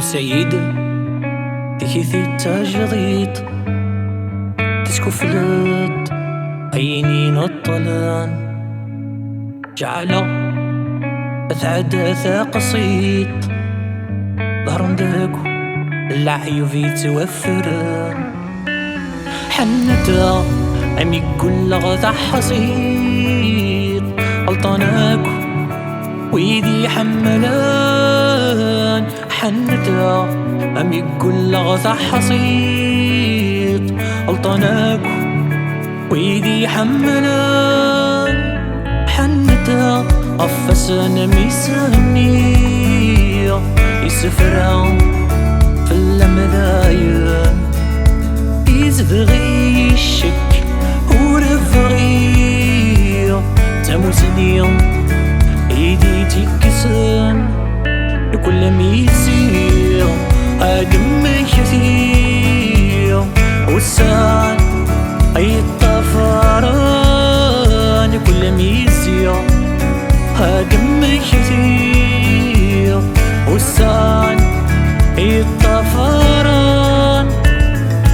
سعيد تكيثي تجريط تسكفلت عينين الطلان جعله أتعدث قصيد ظهرندك العيوفي توفران حنتا عم يقول غدا حصير غلطانك ويدي حملان حنتا عم يقول غدا حصير غلطانك ويدي حملان حنتا أفسنا ميساني يسفران في اللمذايا يزبغي الشك ورفغي تموسني ايدي تكسن لكل ميسير أدم كثير والسان أي الطفران لكل ميسير أدم كثير والسان أي الطفران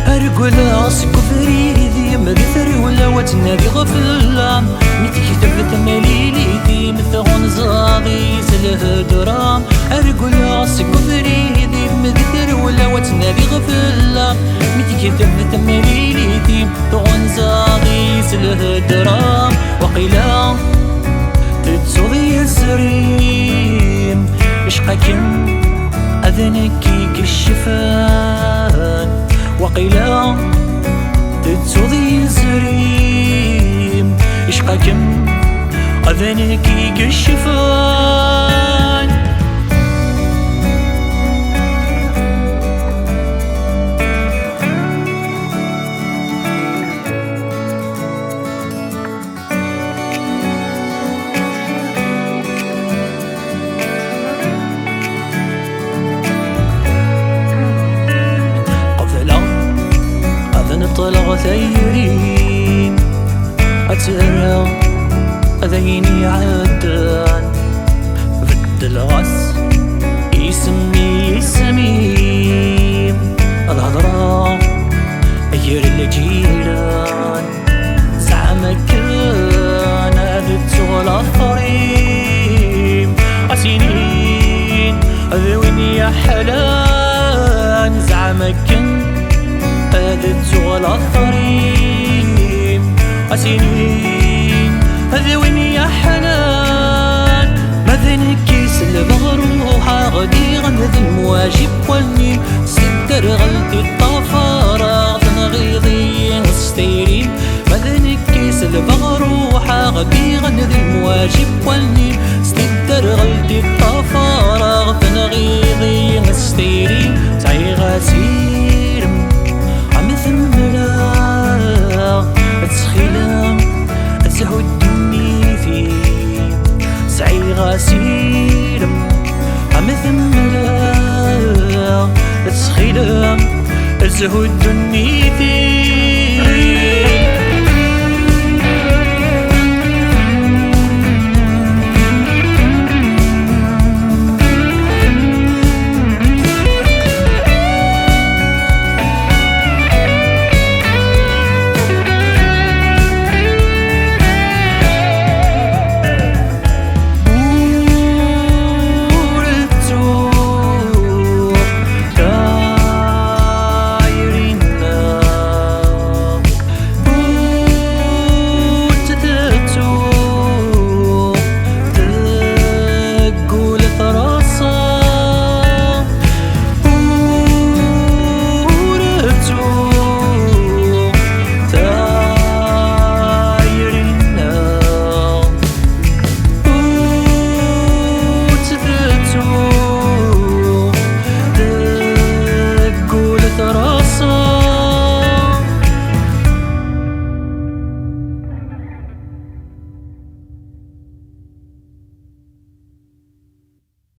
أرقل راسك فريدي مغفر ولا وتنادي غفلام ميتي كتبت مليليدي مثغون زاغي سله درام أرقل راسك فريدي مغفر ولا وتنادي غفلام ميتي كتبت مليليدي مثغون زاغي سله درام وقيلا تتصوضي السريم عشقكم أذنكي كالشفان وقيلا تتصوضي الزريم عشقكم أذنكي كالشفان طلع ثيرين أترى أذيني عدان فد الغس يسمي سميم الهضرة أير الجيران زعمك كان أذت ولا فريم أسنين أذويني يا حلان زعمك أذت ولا الطريم أسنين أذويني يا حنان مذنكيس البغروحة غدي غنذ المواجب والنيم سدر غلطي الطفارة تنغيضي نستيرين مذنكيس البغروحة غدي غنذ المواجب والنيم سدر غلطي الطفارة تنغيضي نستيرين تعي غسير ثملا تسخيلا تهدني فيه سعي غسيلا عم ثملا تسخيلا تهدني فيه